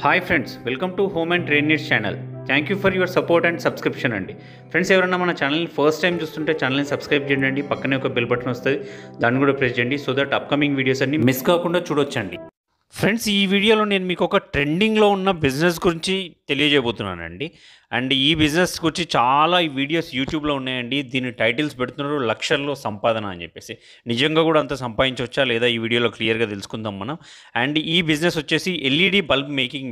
Hi friends, welcome to home and trade needs channel. Thank you for your support and subscription అండి. Friends, ఎవరైనా మన ఛానల్ని first time చూస్తుంటే ఛానల్ని subscribe చేయండి. పక్కనే ఒక బెల్ బటన్ వస్తుంది, దాన్ని కూడా ప్రెస్ చేయండి. సో దట్ అప్కమింగ్ వీడియోస్ అన్ని మిస్ కాకుండా చూడొచ్చండి. ఫ్రెండ్స్, ఈ వీడియోలో నేను మీకు ఒక ట్రెండింగ్లో ఉన్న బిజినెస్ గురించి తెలియజేయబోతున్నానండి. అండ్ ఈ బిజినెస్ గురించి చాలా ఈ వీడియోస్ యూట్యూబ్లో ఉన్నాయండి. దీని టైటిల్స్ పెడుతున్నారు లక్షల్లో సంపాదన అని చెప్పేసి. నిజంగా కూడా అంత సంపాదించవచ్చా లేదా ఈ వీడియోలో క్లియర్గా తెలుసుకుందాం మనం. అండ్ ఈ బిజినెస్ వచ్చేసి ఎల్ఈడి బల్బ్ మేకింగ్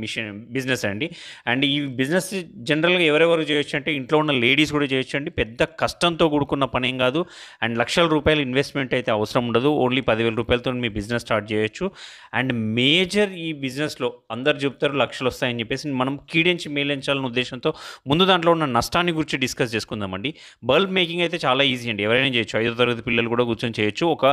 బిజినెస్ అండి. అండ్ ఈ బిజినెస్ జనరల్గా ఎవరెవరు చేయొచ్చు అంటే ఇంట్లో ఉన్న లేడీస్ కూడా చేయొచ్చు అండి. పెద్ద కష్టంతో కూడుకున్న పని ఏం కాదు. అండ్ లక్షల రూపాయలు ఇన్వెస్ట్మెంట్ అయితే అవసరం ఉండదు. ఓన్లీ 10,000 రూపాయలతో మీ బిజినెస్ స్టార్ట్ చేయొచ్చు. అండ్ మేజర్ ఈ బిజినెస్లో అందరు చెప్తారు లక్షలు వస్తాయని చెప్పేసి, మనం కీడించి మేలించాలన్న ఉద్దేశంతో ముందు దాంట్లో ఉన్న నష్టాన్ని గురించి డిస్కస్ చేసుకుందామండి. బల్బ్ మేకింగ్ అయితే చాలా ఈజీ అండి, ఎవరైనా చేయొచ్చు. 5వ తరగతి పిల్లలు కూడా కూర్చొని చేయొచ్చు ఒక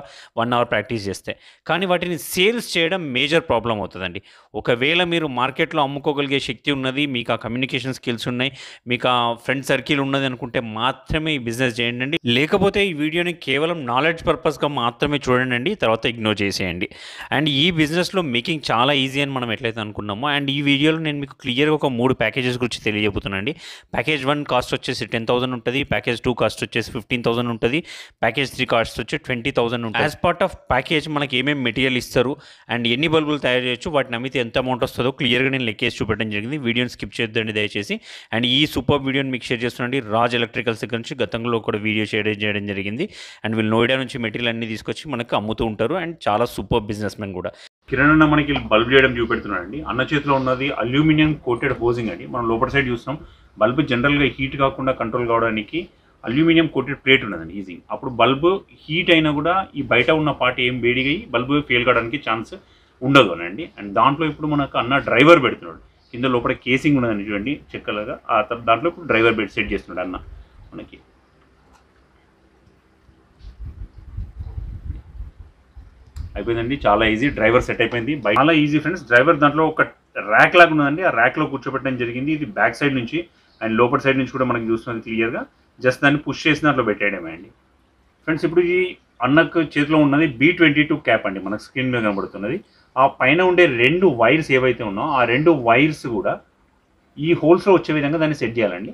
1 అవర్ ప్రాక్టీస్ చేస్తే. కానీ వాటిని సేల్స్ చేయడం మేజర్ ప్రాబ్లం అవుతుందండి. ఒకవేళ మీరు మార్కెట్లో అమ్ముకోగలిగే శక్తి ఉన్నది, మీకు ఆ కమ్యూనికేషన్ స్కిల్స్ ఉన్నాయి, మీకు ఆ ఫ్రెండ్ సర్కిల్ ఉన్నది అనుకుంటే మాత్రమే ఈ బిజినెస్ చేయండి. లేకపోతే ఈ వీడియోని కేవలం నాలెడ్జ్ పర్పస్గా మాత్రమే చూడండి, తర్వాత ఇగ్నోర్ చేసేయండి. అండ్ ఈ బిజినెస్లో మేకింగ్ చాలా ఈజీ అని మనం ఎట్లయితే అనుకున్నామో, అండ్ ఈ వీడియోలో నేను మీకు క్లియర్గా ఒక 3 ప్యాకేజెస్ గురించి తెలియజేస్తున్నానండి. ప్యాకేజ్ 1 కాస్ట్ వచ్చేసి 10,000 ఉంటుంది, ప్యాకేజ్ 2 కాస్ట్ వచ్చేసి 15,000 ఉంటుంది, ప్యాకేజ్ 3 కాస్ట్ వచ్చి 20,000 ఉంటుంది. యాజ్ పార్ట్ ఆఫ్ ప్యాకేజ్ మనకి ఏమేమి మెటీరియల్ ఇస్తారు అండ్ ఎన్ని బల్బులు తయారు చేయొచ్చు, వాటిని అమ్మితే ఎంత అమౌంట్ వస్తుందో క్లియర్గా నేను లెక్కేసి చూపెట్టడం జరిగింది. వీడియోని స్కిప్ చేద్దండి దయచేసి. అండ్ ఈ సూపర్ వీడియోని మీకు షేర్ చేస్తున్నాండి. రాజ్ ఎలక్ట్రికల్స్ దగ్గర నుంచి గతంలో కూడా వీడియో షేర్ చేయడం జరిగింది. అండ్ వీళ్ళు నోయిడా నుంచి మెటీరియల్ అన్ని తీసుకొచ్చి మనకు అమ్ముతూ ఉంటారు. అండ్ చాలా సూపర్ బిజినెస్ మెన్ కూడా. కిరణ్ అన్న మనకి బల్బ్ చేయడం చూపెడుతున్నాడండి. అన్న చేతిలో ఉన్నది అల్యూమినియం కోటెడ్ హోజింగ్ అండి. మనం లోపల సైడ్ చూస్తున్నాం. బల్బ్ జనరల్గా హీట్ కాకుండా కంట్రోల్ కావడానికి అల్యూమినియం కోటెడ్ ప్లేట్ ఉన్నదండి ఈజింగ్. అప్పుడు బల్బ్ హీట్ అయినా కూడా ఈ బయట ఉన్న పార్ట్ ఏం వేడిగా బల్బ్ ఫెయిల్ కావడానికి ఛాన్స్ ఉండదు అనండి. అండ్ దాంట్లో ఇప్పుడు మనకు అన్న డ్రైవర్ పెడుతున్నాడు. కింద లోపల కేసింగ్ ఉన్నదండి చూడండి చెక్కలుగా. ఆ తర్వాత దాంట్లో ఇప్పుడు డ్రైవర్ బెడ్ సెట్ చేస్తున్నాడు అన్న మనకి. అయిపోయిందండి, చాలా ఈజీ. డ్రైవర్ సెట్ అయిపోయింది, చాలా ఈజీ ఫ్రెండ్స్. డ్రైవర్ దాంట్లో ఒక ర్యాక్ లాగా ఉన్నదండి, ఆ ర్యాక్లో కూర్చోబెట్టడం జరిగింది. ఇది బ్యాక్ సైడ్ నుంచి అండ్ లోపల సైడ్ నుంచి కూడా మనకి చూస్తున్నది క్లియర్గా. జస్ట్ దాన్ని పుష్ చేసి దాంట్లో పెట్టేయడమే అండి ఫ్రెండ్స్. ఇప్పుడు ఈ అన్నకు చేతిలో ఉన్నది B22 క్యాప్ అండి, మనకు స్క్రీన్ మీద కనబడుతున్నది. ఆ పైన ఉండే 2 వైర్స్ ఏవైతే ఉన్నాయో ఆ 2 వైర్స్ కూడా ఈ హోల్స్లో వచ్చే విధంగా దాన్ని సెట్ చేయాలండి.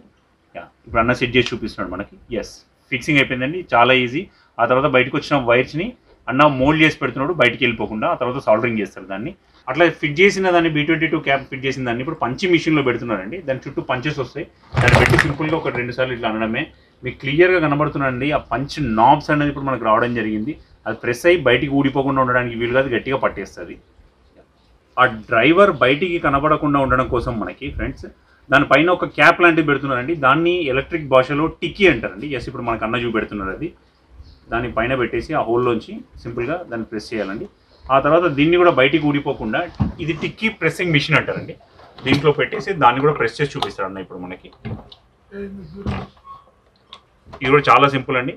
ఇప్పుడు అన్న సెట్ చేసి చూపిస్తున్నాడు మనకి. ఎస్, ఫిక్సింగ్ అయిపోయిందండి, చాలా ఈజీ. ఆ తర్వాత బయటకు వచ్చిన వైర్స్ని అన్న మోల్డ్ చేసి పెడుతున్నాడు బయటికి వెళ్ళిపోకుండా. ఆ తర్వాత సాల్డరింగ్ చేస్తారు దాన్ని. అట్లా ఫిట్ చేసిన దాన్ని B22 క్యాప్ ఫిట్ చేసిన దాన్ని ఇప్పుడు పంచి మిషన్లో పెడుతున్నారండి. దాని చుట్టూ పంచెస్ వస్తాయి. దాన్ని పెట్టి సింపుల్గా ఒక 2 సార్లు ఇట్లా అనడమే. మీకు క్లియర్గా కనబడుతుందండి. ఆ పంచ్ నాబ్స్ అనేది ఇప్పుడు మనకు రావడం జరిగింది. అది ప్రెస్ అయ్యి బయటికి ఊడిపోకుండా ఉండడానికి వీలుగా అది గట్టిగా పట్టేస్తుంది. ఆ డ్రైవర్ బయటికి కనబడకుండా ఉండడం కోసం మనకి ఫ్రెండ్స్ దానిపైన ఒక క్యాప్ లాంటివి పెడుతున్నారండి. దాన్ని ఎలక్ట్రిక్ భాషలో టిక్కీ అంటారండి. ఎస్, ఇప్పుడు మనకు అన్న చూపెడుతున్నారు. అది దాని పైన పెట్టేసి ఆ హోల్లోంచి సింపుల్గా దాన్ని ప్రెస్ చేయాలండి. ఆ తర్వాత దీన్ని కూడా బయటికి ఊడిపోకుండా ఇది టిక్కీ ప్రెస్సింగ్ మిషన్ అంటారండి. దీంట్లో పెట్టేసి దాన్ని కూడా ప్రెస్ చేసి చూపిస్తారు అన్న ఇప్పుడు మనకి. ఇది కూడా చాలా సింపుల్ అండి,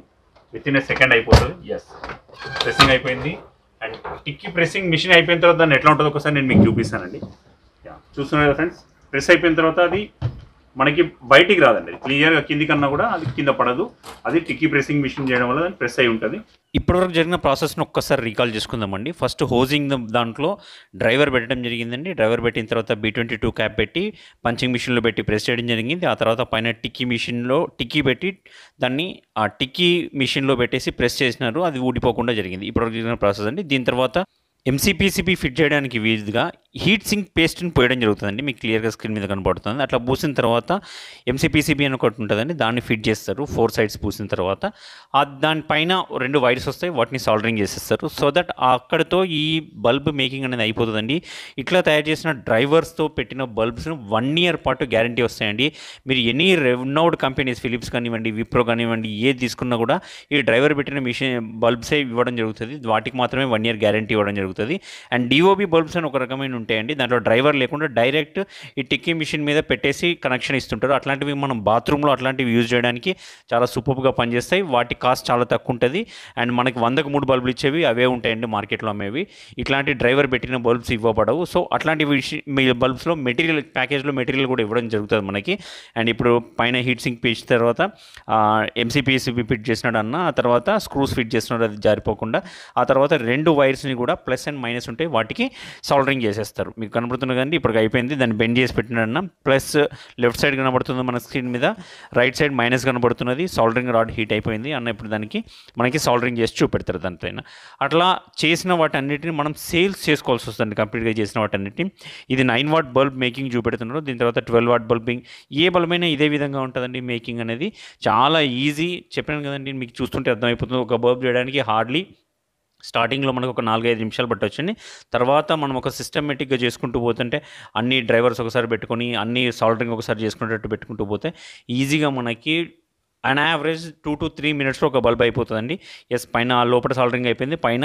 విత్ ఇన్ ఏ సెకండ్ అయిపోతుంది. ఎస్, ప్రెస్సింగ్ అయిపోయింది. అండ్ టిక్కీ ప్రెస్సింగ్ మిషన్ అయిపోయిన తర్వాత దాన్ని ఎట్లా ఉంటుందో ఒకసారి నేను మీకు చూపిస్తానండి. చూస్తున్నారు కదా ఫ్రెండ్స్, ప్రెస్ అయిపోయిన తర్వాత అది మనకి బయటికి రాదండి. అది క్లియర్గా కింది కన్నా కూడా అది కింద పడదు. అది టిక్కీ ప్రెస్సింగ్ మిషన్ చేయడం వల్ల దాన్ని ప్రెస్ అయి ఉంటుంది. ఇప్పటివరకు జరిగిన ప్రాసెస్ని ఒక్కసారి రీకాల్ చేసుకుందామండి. ఫస్ట్ హోజింగ్ దాంట్లో డ్రైవర్ పెట్టడం జరిగిందండి. డ్రైవర్ పెట్టిన తర్వాత B22 క్యాప్ పెట్టి పంచింగ్ మిషన్లో పెట్టి ప్రెస్ చేయడం జరిగింది. ఆ తర్వాత పైన టిక్కీ మిషన్లో టిక్కీ పెట్టి దాన్ని ఆ టిక్కీ మిషన్లో పెట్టేసి ప్రెస్ చేసినారు. అది ఊడిపోకుండా జరిగింది. ఇప్పటివరకు జరిగిన ప్రాసెస్ అండి. దీని తర్వాత MCPCB ఫిట్ చేయడానికి వీలుగా హీట్ సింక్ పేస్ట్ని పోయడం జరుగుతుందండి. మీకు క్లియర్గా స్క్రీన్ మీద కనబడుతుంది. అట్లా పూసిన తర్వాత MCPCB అని ఒకటి ఉంటుందండి, దాన్ని ఫిట్ చేస్తారు. 4 సైడ్స్ పూసిన తర్వాత దానిపైన 2 వైర్స్ వస్తాయి, వాటిని సాల్డరింగ్ చేసేస్తారు. సో దట్ అక్కడితో ఈ బల్బ్ మేకింగ్ అనేది అయిపోతుందండి. ఇట్లా తయారు చేసిన డ్రైవర్స్తో పెట్టిన బల్బ్స్ 1 ఇయర్ పాటు గ్యారంటీ వస్తాయండి. మీరు ఎనీ రెనౌడ్ కంపెనీస్, ఫిలిప్స్ కానివ్వండి, విప్రో కానివ్వండి, ఏది తీసుకున్నా కూడా ఈ డ్రైవర్ పెట్టిన మిషన్ బల్బ్సే ఇవ్వడం జరుగుతుంది. వాటికి మాత్రమే 1 ఇయర్ గ్యారంటీ ఇవ్వడం జరుగుతుంది. అండ్ DOB బల్బ్స్ అని ఒక రకమైన ఉంటాయండి. దాంట్లో డ్రైవర్ లేకుండా డైరెక్ట్ ఈ టిక్కీ మిషన్ మీద పెట్టేసి కనెక్షన్ ఇస్తుంటారు. అట్లాంటివి మనం బాత్రూంలో అట్లాంటివి యూజ్ చేయడానికి చాలా సూపర్గా పనిచేస్తాయి. వాటి కాస్ట్ చాలా తక్కువ ఉంటుంది. అండ్ మనకి 100కు 3 బల్బులు ఇచ్చేవి అవే ఉంటాయండి మార్కెట్లో అమ్మేవి. ఇట్లాంటి డ్రైవర్ పెట్టిన బల్బ్స్ ఇవ్వబడవు. సో అట్లాంటి బల్బ్స్లో మెటీరియల్, ప్యాకేజ్లో మెటీరియల్ కూడా ఇవ్వడం జరుగుతుంది మనకి. అండ్ ఇప్పుడు పైన హీట్ సింక్ పేజ్ తర్వాత MCPCB ఫిట్ చేసినాడు అన్న. ఆ తర్వాత స్క్రూస్ ఫిట్ చేస్తున్నాడు అది జారిపోకుండా. ఆ తర్వాత 2 వైర్స్ని కూడా ప్లస్ అండ్ మైనస్ ఉంటాయి, వాటికి సాల్డరింగ్ చేసేస్తారు. మీకు కనబడుతుంది కదండి, ఇప్పటికి అయిపోయింది. దాన్ని బెండ్ చేసి పెట్టినన్న ప్లస్ లెఫ్ట్ సైడ్ కనబడుతుంది మన స్క్రీన్ మీద, రైట్ సైడ్ మైనస్ కనబడుతున్నది. సాల్డరింగ్ రాడ్ హీట్ అయిపోయింది అన్న ఇప్పుడు దానికి మనకి సాల్డరింగ్ చేసి చూపెడతారు దానిపైన. అట్లా చేసిన వాటన్నిటిని మనం సేల్స్ చేసుకోవాల్సి వస్తుంది కంప్లీట్గా చేసిన వాటన్నిటిని. ఇది 9 వాట్ బల్బ్ మేకింగ్ చూపెడుతున్నారు. దీని తర్వాత 12 వాట్ బల్బింగ్, ఏ బల్బ్ అయినా ఇదే విధంగా ఉంటుందండి మేకింగ్ అనేది. చాలా ఈజీ, చెప్పాను కదండి, మీకు చూస్తుంటే అర్థమైపోతుంది. ఒక బల్బ్ చేయడానికి హార్డ్లీ స్టార్టింగ్లో మనకు ఒక 4-5 నిమిషాలు పట్టొచ్చండి. తర్వాత మనం ఒక సిస్టమేటిక్గా చేసుకుంటూ పోతుంటే అన్ని డ్రైవర్స్ ఒకసారి పెట్టుకొని అన్ని సాల్డరింగ్ ఒకసారి చేసుకునేటట్టు పెట్టుకుంటూ పోతే ఈజీగా మనకి అండ్ యావరేజ్ 2 to 3 మినిట్స్లో ఒక బల్బ్ అయిపోతుందండి. ఎస్, పైన లోపల సాల్డరింగ్ అయిపోయింది. పైన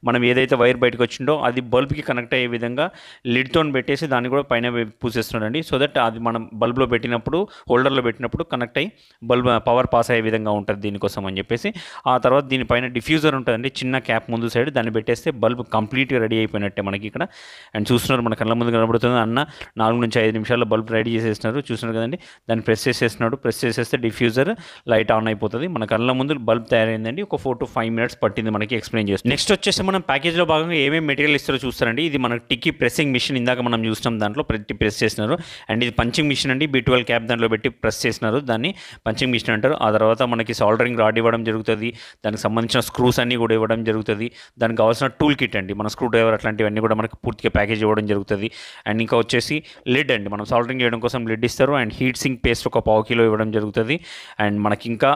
మనం ఏదైతే వైర్ బయటకు వచ్చిందో అది బల్బ్కి కనెక్ట్ అయ్యే విధంగా లిడ్తో పెట్టేసి దాన్ని కూడా పైన పూసేస్తున్నాడండి. సో దట్ అది మనం బల్బ్లో పెట్టినప్పుడు, హోల్డర్లో పెట్టినప్పుడు కనెక్ట్ అయ్యి బల్బ్ పవర్ పాస్ అయ్యే విధంగా ఉంటుంది దీనికోసం అని చెప్పేసి. ఆ తర్వాత దీనిపైన డిఫ్యూజర్ ఉంటుందండి, చిన్న క్యాప్ ముందు సైడ్, దాన్ని పెట్టేస్తే బల్బ్ కంప్లీట్గా రెడీ అయిపోయినట్టే మనకి ఇక్కడ. అండ్ చూస్తున్నారు మన కళ్ళ ముందు కనబడుతుంది అన్న 4 నుంచి 5 నిమిషాల్లో బల్బ్ రెడీ చేసేస్తున్నారు. చూస్తున్నారు కదండి, దాన్ని ప్రెస్ చేసేస్తున్నాడు. ప్రెస్ చేసేస్తే డిఫ్యూజర్ లైట్ ఆన్ అయిపోతుంది. మన కళ్ళ ముందు బల్బ్ తయారైందండి. ఒక 4 to 5 మినిట్స్ పట్టింది మనకి ఎక్స్ప్లెయిన్ చేస్తాం. నెక్స్ట్ వచ్చేసి మనం ప్యాకేజ్లో భాగంగా ఏమేమి మెటీరియల్ ఇస్తారో చూస్తారండి. ఇది మన టిక్కీ ప్రెస్సింగ్ మిషన్, ఇందాక మనం చూసినాం, దాంట్లో ప్రెస్ చేసినారు. అండ్ ఇది పంచింగ్ మిషన్ అండి, B12 క్యాప్ దాంట్లో పెట్టి ప్రెస్ చేసినారు, దాన్ని పంచింగ్ మిషన్ అంటారు. ఆ తర్వాత మనకి సాల్డరింగ్ రాడ్ ఇవ్వడం జరుగుతుంది, దానికి సంబంధించిన స్క్రూస్ అన్నీ కూడా ఇవ్వడం జరుగుతుంది. దానికి కావాల్సిన టూల్ కిట్ అండి, మన స్క్రూ డ్రైవర్ అట్లాంటివన్నీ కూడా మనకి పూర్తిగా ప్యాకేజ్ ఇవ్వడం జరుగుతుంది. అండ్ ఇంకా వచ్చేసి లిడ్ అండి, మనం సాల్డరింగ్ చేయడం కోసం లిడ్ ఇస్తారు. అండ్ హీట్ సింక్ పేస్ట్ ఒక 1/2 కిలో ఇవ్వడం జరుగుతుంది. అండ్ మనకి ఇంకా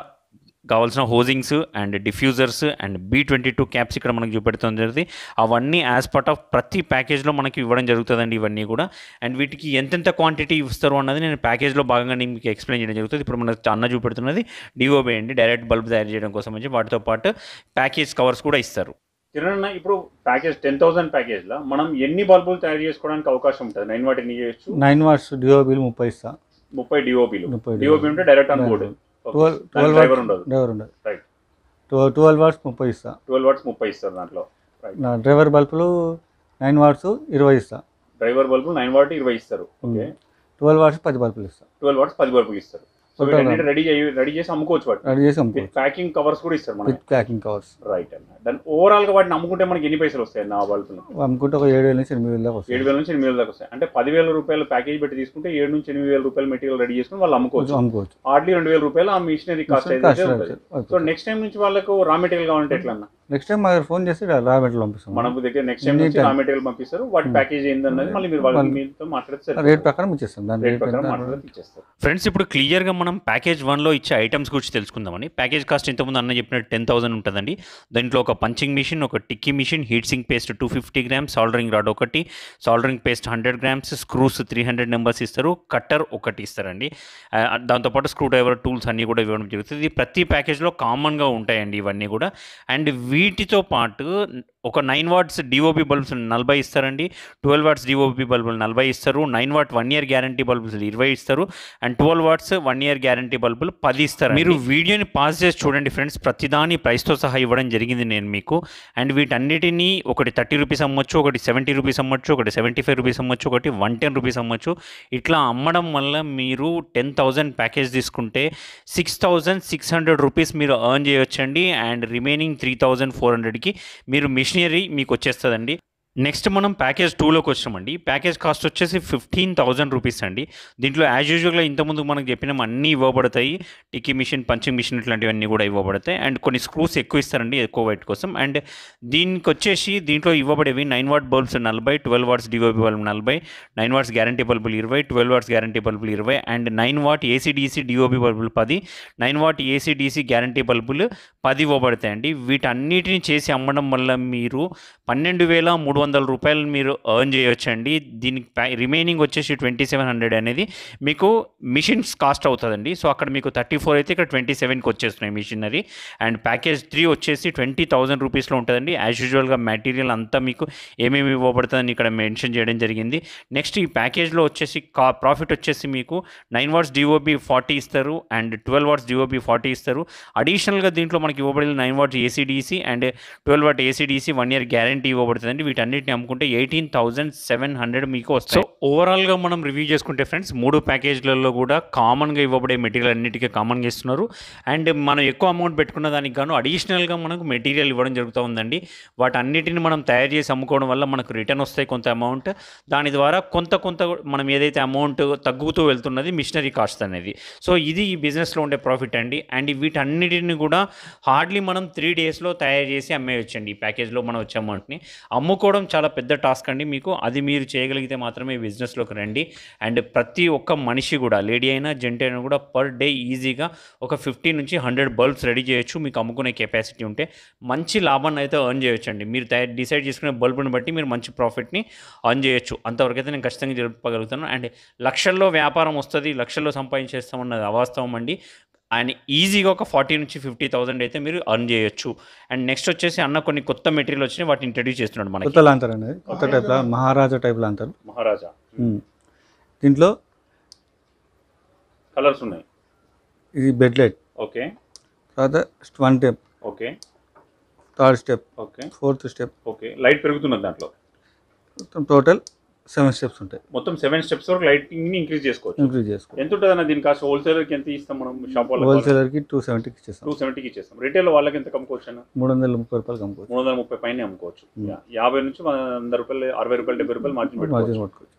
కావాల్సిన housings and diffusers and B22 caps ఇక్కడ మనకు చూపెడతాం జరుగుతుంది. అవన్నీ యాజ్ పార్ట్ ఆఫ్ ప్రతి ప్యాకేజ్లో మనకి ఇవ్వడం జరుగుతుందండి ఇవన్నీ కూడా. అండ్ వీటికి ఎంతెంత క్వాంటిటీ ఇస్తారు అన్నది నేను ప్యాకేజ్లో భాగంగా నేను మీకు ఎక్స్ప్లెయిన్ చేయడం జరుగుతుంది. ఇప్పుడు మనకు అన్న చూపెడుతున్నది DOB అండి, డైరెక్ట్ బల్బ్ తయారు చేయడం కోసం వచ్చి, వాటితో పాటు ప్యాకేజ్ కవర్స్ కూడా ఇస్తారు. కిరణ్, ఇప్పుడు ప్యాకేజ్ 10,000 ప్యాకేజ్లో మనం ఎన్ని బల్బులు తయారు చేసుకోవడానికి అవకాశం ఉంటుంది? 9 వాట్ ఎన్ని చేయొచ్చు? 9 వాట్స్ DOBలు 30 ఇస్తా. 30 DOB ఉంటే డైరెక్ట్ ఆన్ బోర్డు, 12 ఉండదు. రైట్. 12 వాట్స్ 30 ఇస్తా. 12 వాట్స్ 30 ఇస్తారు దాంట్లో. డ్రైవర్ బల్బులు 9 వాట్స్ 20 ఇస్తా. డ్రైవర్ బల్బులు 9 వాట్ 20 ఇస్తారు. ఓకే. 12 వాట్స్ 10 బల్బులు ఇస్తా. 12 వాట్స్ 10 బల్బులు ఇస్తారు. సో రెడీ చేసి అమ్ముకోవచ్చు వాటి. రెడీ చేసి అమ్ముకోవచ్చు. ప్యాకింగ్ కవర్స్ కూడా ఇస్తారు మనకి. Packing covers. రైట్ అన్న. దాని ఓవరాల్గా వాటిని అమ్ముకుంటే మనకి ఎన్ని పైసలు వస్తాయి నా బల్బులు? అమ్ముకుంటే ఒక 7,000 నుంచి 8,000 దాకా వస్తాయి. 7,000 నుంచి 8,000 దాకా వస్తాయి. అంటే 10,000 రూపాయలు ప్యాకేజ్ పెట్టి తీసుకుంటే 7 నుంచి 8,000 రూపాయలు మెటీరియల్ రెడీ చేసుకుని వాళ్ళు అమ్ముకోవచ్చు. హార్డ్లీ 2,000 రూపాయలు ఆ మిషనరీ కాస్ట్ అయితే ఉంటుంది. సో నెక్స్ట్ టైం నుంచి వాళ్ళకు రా మెటీరియల్ కావాలంటే ఎట్లా అన్న? నెక్స్ట్ టైం మాకు ఫోన్ చేసి రా మెటీరియల్ పంపిస్తాం. మన దగ్గర నెక్స్ట్ టైం నుంచి రా మెటీరియల్ పంపిస్తారు. వాటి ప్యాకేజ్ ఏందన్నది మళ్ళీ మీరు వాళ్ళకి మీతో మాట్లాడితే రేట్ ప్రకారం ఇచ్చేస్తాం. దాని రేట్ ప్రకారం మాట్లాడితే ఇచ్చేస్తారు. ఫ్రెండ్స్, ఇప్పుడు క్లియర్గా మనం ప్యాకేజ్ 1లో ఇచ్చే ఐటమ్స్ గురించి తెలుసుకుందామని. ప్యాకేజ్ కాస్ట్ ఇంతకుముందు అన్న చెప్పినట్టు 10,000 ఉంటుందండి. దాంట్లో ఒక పంచింగ్ మిషన్, ఒక టిక్కీ machine, heat sink paste 250 grams, soldering rod ఒకటి, soldering paste 100 grams, screws 300 numbers ఇస్తారు, కట్టర్ ఒకటి ఇస్తారండి. దాంతోపాటు స్క్రూ డ్రైవర్ టూల్స్ అన్నీ కూడా ఇవ్వడం జరుగుతుంది. ఇది ప్రతి ప్యాకేజ్లో కామన్గా ఉంటాయండి ఇవన్నీ కూడా. అండ్ వీటితో పాటు ఒక 9 వాట్స్ DOB బల్బ్స్ 40 ఇస్తారండి, 12 వాట్స్ DOB బల్బులు 40 ఇస్తారు, 9 వాట్ 1 ఇయర్ గ్యారంటీ బల్బులు 20 ఇస్తారు, అండ్ 12 వాట్స్ 1 ఇయర్ గ్యారంటీ బల్బులు 10 ఇస్తారు. మీరు వీడియోని పాజ్ చేసి చూడండి ఫ్రెండ్స్, ప్రతిదాని ప్రైస్తో సహా ఇవ్వడం జరిగింది నేను మీకు. అండ్ వీటన్నిటినీ ఒకటి 30 రూపీస్ అమ్మొచ్చు, ఒకటి 70 రూపీస్ అమ్మొచ్చు, ఒకటి 75 రూపీస్ అమ్మొచ్చు, ఒకటి 110 రూపీస్ అమ్మొచ్చు. ఇట్లా అమ్మడం వల్ల మీరు 10,000 ప్యాకేజ్ తీసుకుంటే 6,600 రూపీస్ మీరు ఎర్న్ చేయొచ్చండి. అండ్ రిమైనింగ్ 3,400కి మీరు మిషనరీ మీకు వచ్చేస్తుందండి. నెక్స్ట్ మనం ప్యాకేజ్ 2లోకి వచ్చామండి. ప్యాకేజ్ కాస్ట్ వచ్చేసి 15,000 రూపీస్ అండి. దీంట్లో యాజ్ యూజువల్గా ఇంతకుముందు మనకు చెప్పినాం అన్నీ ఇవ్వబడతాయి. టిక్కీ మిషన్, పంచింగ్ మిషన్ ఇట్లాంటివన్నీ కూడా ఇవ్వబడతాయి. అండ్ కొన్ని స్క్రూస్ ఎక్కువ ఇస్తారండి ఎక్కువ వైట్ కోసం. అండ్ దీనికి వచ్చేసి దీంట్లో ఇవ్వబడేవి 9 watt bulbs 40, 12 watts DOB bulb 40, 9 watts guarantee బల్బులు 20, 12 వాట్స్ గ్యారంటీ బల్బులు 20, అండ్ 9 వాట్ AC/DC DOB బల్బులు 10, 9 వాట్ AC/DC గ్యారంటీ బల్బులు 10 ఇవ్వబడతాయండి. వీటన్నిటిని చేసి అమ్మడం వల్ల మీరు 12,300 రూపాయలు మీరు ఎర్న్ చేయొచ్చండి. దీనికి రిమైనింగ్ వచ్చేసి 2,700 అనేది మీకు మిషన్స్ కాస్ట్ అవుతుందండి. సో అక్కడ మీకు 34 అయితే ఇక్కడ 27కి వచ్చేస్తున్నాయి మిషనరీ. అండ్ ప్యాకేజ్ 3 వచ్చేసి 20,000 రూపీస్లో ఉంటుందండి. యాజ్ యూజువల్గా మెటీరియల్ అంతా మీకు ఏమేమి ఇవ్వబడుతుందని ఇక్కడ మెన్షన్ చేయడం జరిగింది. నెక్స్ట్ ఈ ప్యాకేజ్లో వచ్చేసి ప్రాఫిట్ వచ్చేసి మీకు 9 వాట్స్ DOB 40 ఇస్తారు, అండ్ 12 వాట్స్ DOB 40 ఇస్తారు. అడిషనల్గా దీంట్లో మనకి ఇవ్వబడిన 9 watts AC DC and 12 watt AC DC 1 year guarantee ఇవ్వబడుతుందండి. వీటన్నిటిని అమ్ముకుంటే 18,700 మీకు వస్తాయి. సో ఓవరాల్గా మనం రివ్యూ చేసుకుంటే ఫ్రెండ్స్ 3 ప్యాకేజ్లలో కూడా కామన్గా ఇవ్వబడే మెటీరియల్ అన్నిటికీ కామన్గా ఇస్తున్నారు. అండ్ మనం ఎక్కువ అమౌంట్ పెట్టుకున్న దానికి గాను అడిషనల్గా మనకు మెటీరియల్ ఇవ్వడం జరుగుతూ ఉందండి. వాటన్నిటిని మనం తయారు చేసి అమ్ముకోవడం వల్ల మనకు రిటర్న్ వస్తాయి కొంత అమౌంట్. దాని ద్వారా కొంత మనం ఏదైతే అమౌంట్ తగ్గుతూ వెళ్తున్నది మిషనరీ కాస్ట్ అనేది. సో ఇది ఈ బిజినెస్లో ఉండే ప్రాఫిట్ అండి. అండ్ వీటన్నిటిని కూడా హార్డ్లీ మనం 3 డేస్లో తయారు చేసి అమ్మేయచ్చండి. ఈ ప్యాకేజ్లో మనం వచ్చే అమౌంట్ని అమ్ముకోవడం చాలా పెద్ద టాస్క్ అండి మీకు. అది మీరు చేయగలిగితే మాత్రమే ఈ బిజినెస్లోకి రండి. అండ్ ప్రతి ఒక్క మనిషి కూడా లేడీ అయినా జెంట్ అయినా కూడా పర్ డే ఈజీగా ఒక 50 నుంచి 100 బల్బ్స్ రెడీ చేయొచ్చు. మీకు అమ్ముకునే కెపాసిటీ ఉంటే మంచి లాభాన్ని అయితే ఎర్న్ చేయొచ్చండి. మీరు డిసైడ్ చేసుకునే బల్బుని బట్టి మీరు మంచి ప్రాఫిట్ని ఎర్న్ చేయొచ్చు. అంతవరకు అయితే నేను ఖచ్చితంగా చెప్పగలుగుతాను. అండ్ లక్షల్లో వ్యాపారం వస్తుంది, లక్షల్లో సంపాదించేస్తామన్నది అవాస్తవం అండి. అండ్ ఈజీగా ఒక 40 నుంచి 50,000 అయితే మీరు ఎర్న్ చేయొచ్చు. అండ్ నెక్స్ట్ వచ్చేసి అన్న కొన్ని కొత్త మెటీరియల్ వచ్చినాయి, వాటిని ఇంట్రడ్యూస్ చేస్తున్నాడు మనకి. కొత్త లాంతర్ అనేది కొత్త టైప్లో మహారాజా టైప్ లాంతర్. మహారాజా దీంట్లో కలర్స్ ఉన్నాయి. ఇది బెడ్ లైట్. ఓకే. తర్వాత 1 step. Okay. 3rd step. Okay. 4th step. Okay. Light పెరుగుతున్నది దాంట్లో. మొత్తం టోటల్ 7 స్టెప్స్ ఉంటాయి. మొత్తం 7 స్టెప్స్ వరకు లైటింగ్ ని ఇంక్రీజ్ చేసుకోవచ్చు. ఎంత ఉంటుంది అన్న దీని కాస్ట్? హోల్సేలర్కి ఎంత ఇస్తాం మనం? షాప్ వాళ్ళకి హోల్సేలర్కి 270కి ఇచ్చేస్తాం. 270కి ఇచ్చేస్తాం. రిటైల్ వాళ్ళకి ఎంత అమ్ముకోవచ్చు అన్న? 330 రూపాయలు అమ్ముకోవచ్చు. 330 పైన అమ్ముకోవచ్చు. 50 నుంచి 100 రూపాయలు, 60 రూపాయలు, 70 రూపాయలు మార్జిన్ పెట్టుకోవచ్చు.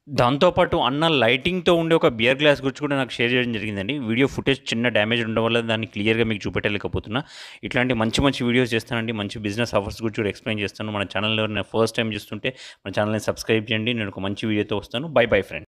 దాంతోపాటు అన్న లైటింగ్తో ఉండే ఒక బియర్ గ్లాస్ గురించి కూడా నాకు షేర్ చేయడం జరిగిందండి. వీడియో ఫుటేజ్ చిన్న డ్యామేజ్ ఉండడం వల్ల దాన్ని క్లియర్గా మీకు చూపెట్టలేకపోతున్నా. ఇట్లాంటి మంచి వీడియోస్ చేస్తానండి. మంచి బిజినెస్ ఆఫర్స్ గురించి కూడా ఎక్స్ప్లెయిన్ చేస్తాను. మన ఛానల్లో నేను ఫస్ట్ టైం చూస్తుంటే మన ఛానల్ని సబ్స్క్రైబ్ చేయండి. నేను ఒక మంచి వీడియోతో వస్తాను. By friend.